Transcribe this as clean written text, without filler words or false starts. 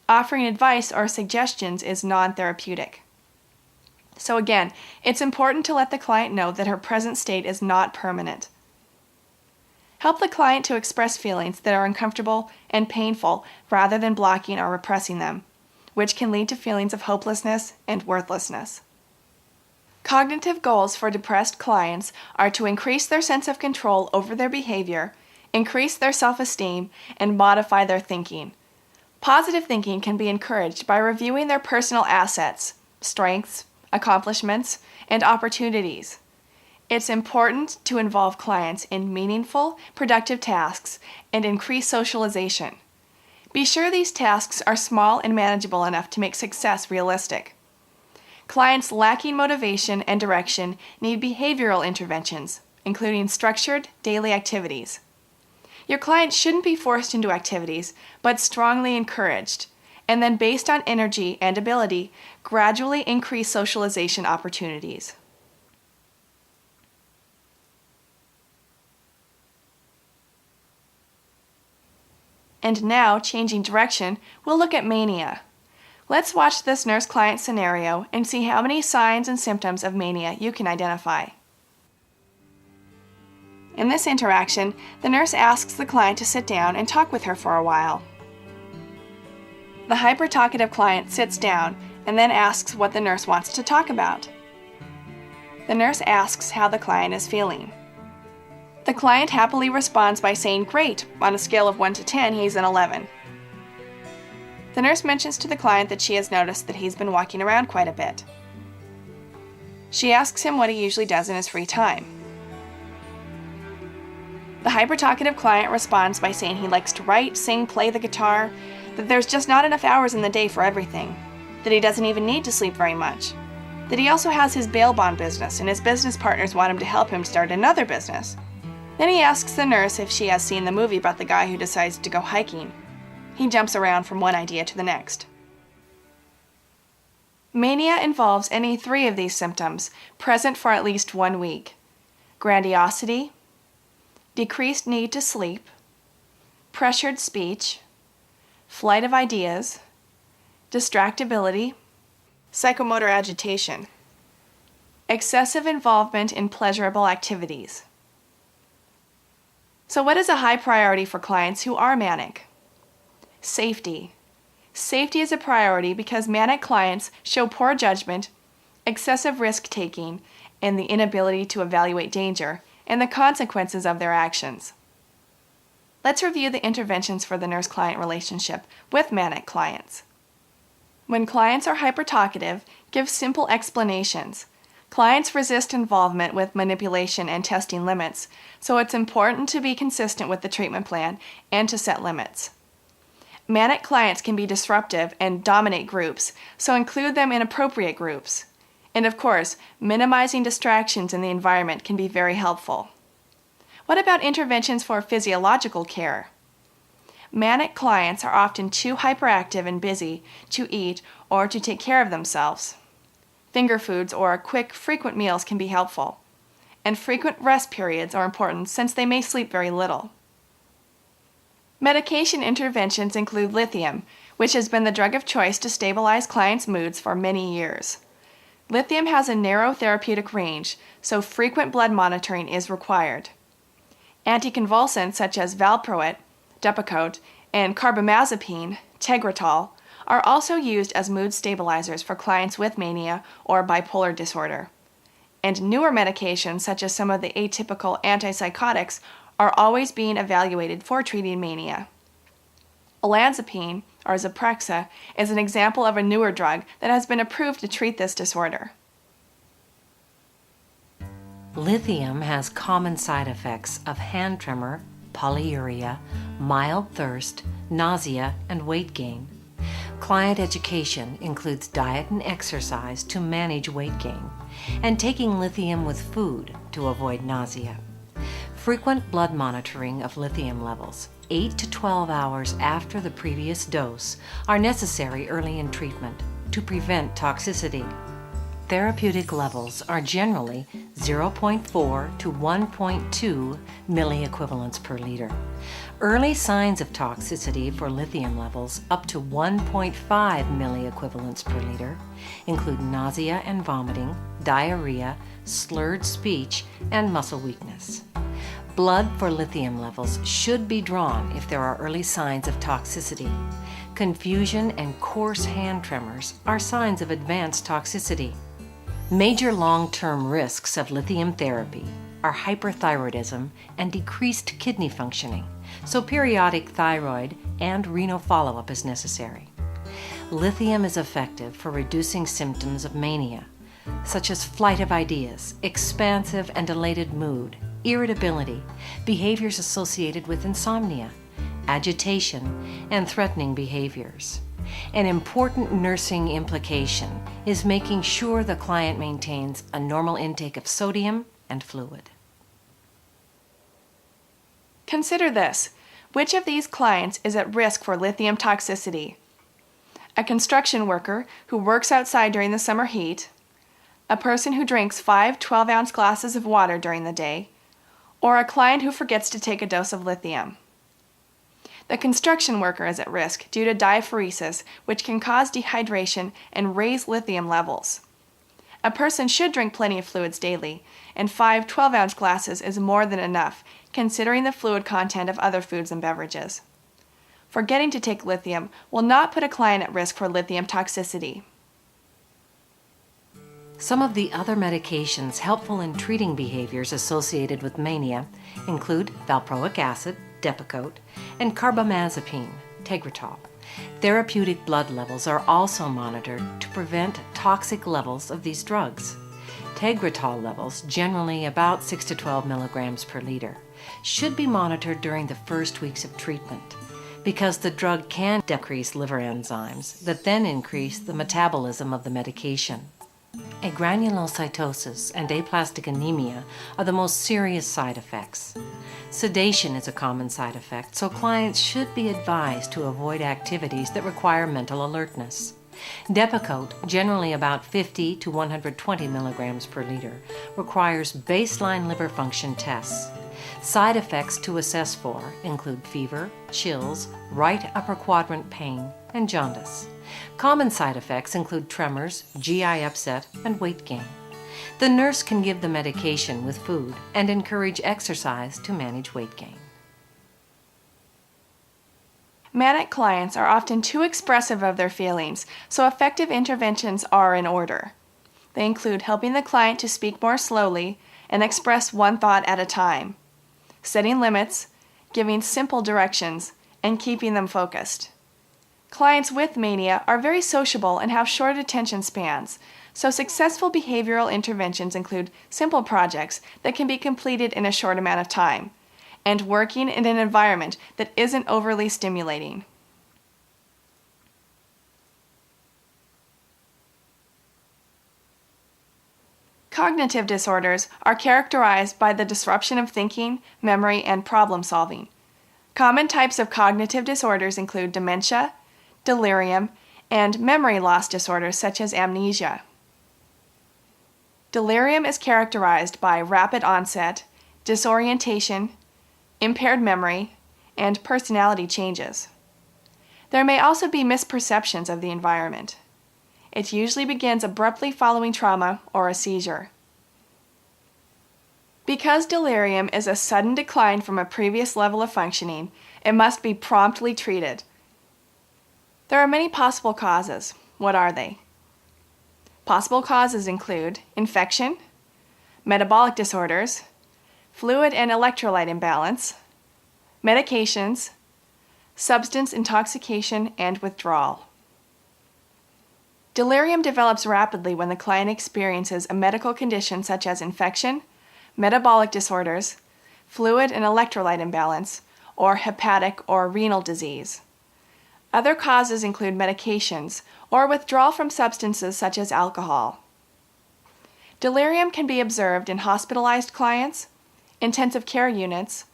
Offering advice or suggestions is non-therapeutic. So again, it's important to let the client know that her present state is not permanent. Help the client to express feelings that are uncomfortable and painful rather than blocking or repressing them, which can lead to feelings of hopelessness and worthlessness. Cognitive goals for depressed clients are to increase their sense of control over their behavior, increase their self-esteem, and modify their thinking. Positive thinking can be encouraged by reviewing their personal assets, strengths, accomplishments, and opportunities. It's important to involve clients in meaningful, productive tasks and increase socialization. Be sure these tasks are small and manageable enough to make success realistic. Clients lacking motivation and direction need behavioral interventions, including structured daily activities. Your client shouldn't be forced into activities, but strongly encouraged, and then based on energy and ability, gradually increase socialization opportunities. And now, changing direction, we'll look at mania. Let's watch this nurse-client scenario and see how many signs and symptoms of mania you can identify. In this interaction, the nurse asks the client to sit down and talk with her for a while. The hyper-talkative client sits down and then asks what the nurse wants to talk about. The nurse asks how the client is feeling. The client happily responds by saying, "Great, on a scale of 1 to 10, he's an 11. The nurse mentions to the client that she has noticed that he's been walking around quite a bit. She asks him what he usually does in his free time. The hyper-talkative client responds by saying he likes to write, sing, play the guitar, that there's just not enough hours in the day for everything, that he doesn't even need to sleep very much, that he also has his bail bond business and his business partners want him to help him start another business. Then he asks the nurse if she has seen the movie about the guy who decides to go hiking. He jumps around from one idea to the next. Mania involves any 3 of these symptoms present for at least 1 week: grandiosity, decreased need to sleep, pressured speech, flight of ideas, distractibility, psychomotor agitation, excessive involvement in pleasurable activities. So what is a high priority for clients who are manic? Safety. Safety is a priority because manic clients show poor judgment, excessive risk-taking, and the inability to evaluate danger and the consequences of their actions. Let's review the interventions for the nurse-client relationship with manic clients. When clients are hypertalkative, give simple explanations. Clients resist involvement with manipulation and testing limits, so it's important to be consistent with the treatment plan and to set limits. Manic clients can be disruptive and dominate groups, so include them in appropriate groups. And of course, minimizing distractions in the environment can be very helpful. What about interventions for physiological care? Manic clients are often too hyperactive and busy to eat or to take care of themselves. Finger foods or quick, frequent meals can be helpful. And frequent rest periods are important since they may sleep very little. Medication interventions include lithium, which has been the drug of choice to stabilize clients' moods for many years. Lithium has a narrow therapeutic range, so frequent blood monitoring is required. Anticonvulsants such as valproate, Depakote, and carbamazepine, Tegretol, are also used as mood stabilizers for clients with mania or bipolar disorder. And newer medications such as some of the atypical antipsychotics are always being evaluated for treating mania. Olanzapine, or Zyprexa, is an example of a newer drug that has been approved to treat this disorder. Lithium has common side effects of hand tremor, polyuria, mild thirst, nausea, and weight gain. Client education includes diet and exercise to manage weight gain, and taking lithium with food to avoid nausea. Frequent blood monitoring of lithium levels, 8 to 12 hours after the previous dose, are necessary early in treatment to prevent toxicity. therapeutic levels are generally 0.4 to 1.2 milliequivalents per liter. Early signs of toxicity for lithium levels up to 1.5 milliequivalents per liter include nausea and vomiting, diarrhea, slurred speech, and muscle weakness. Blood for lithium levels should be drawn if there are early signs of toxicity. Confusion and coarse hand tremors are signs of advanced toxicity. Major long-term risks of lithium therapy are hyperthyroidism and decreased kidney functioning, so periodic thyroid and renal follow-up is necessary. Lithium is effective for reducing symptoms of mania, such as flight of ideas, expansive and elated mood, irritability, behaviors associated with insomnia, agitation, and threatening behaviors. An important nursing implication is making sure the client maintains a normal intake of sodium and fluid. Consider this. Which of these clients is at risk for lithium toxicity? A construction worker who works outside during the summer heat, a person who drinks 5 12-ounce glasses of water during the day, or a client who forgets to take a dose of lithium. The construction worker is at risk due to diaphoresis, which can cause dehydration and raise lithium levels. A person should drink plenty of fluids daily, and 5 12-ounce glasses is more than enough, considering the fluid content of other foods and beverages. Forgetting to take lithium will not put a client at risk for lithium toxicity. Some of the other medications helpful in treating behaviors associated with mania include valproic acid, Depakote, and carbamazepine, Tegretol. Therapeutic blood levels are also monitored to prevent toxic levels of these drugs. Tegretol levels, generally about 6 to 12 milligrams per liter, should be monitored during the first weeks of treatment because the drug can decrease liver enzymes that then increase the metabolism of the medication. Agranulocytosis and aplastic anemia are the most serious side effects. Sedation is a common side effect, so clients should be advised to avoid activities that require mental alertness. Depakote, generally about 50 to 120 milligrams per liter, requires baseline liver function tests. Side effects to assess for include fever, chills, right upper quadrant pain, and jaundice. Common side effects include tremors, GI upset, and weight gain. The nurse can give the medication with food and encourage exercise to manage weight gain. Manic clients are often too expressive of their feelings, so effective interventions are in order. They include helping the client to speak more slowly and express one thought at a time, setting limits, giving simple directions, and keeping them focused. Clients with mania are very sociable and have short attention spans, so successful behavioral interventions include simple projects that can be completed in a short amount of time, and working in an environment that isn't overly stimulating. Cognitive disorders are characterized by the disruption of thinking, memory, and problem solving. Common types of cognitive disorders include dementia, delirium, and memory loss disorders such as amnesia. Delirium is characterized by rapid onset, disorientation, impaired memory, and personality changes. There may also be misperceptions of the environment. It usually begins abruptly following trauma or a seizure. Because delirium is a sudden decline from a previous level of functioning, it must be promptly treated. There are many possible causes. What are they? Possible causes include infection, metabolic disorders, fluid and electrolyte imbalance, medications, substance intoxication, and withdrawal. Delirium develops rapidly when the client experiences a medical condition such as infection, metabolic disorders, fluid and electrolyte imbalance, or hepatic or renal disease. Other causes include medications or withdrawal from substances such as alcohol. Delirium can be observed in hospitalized clients, intensive care units,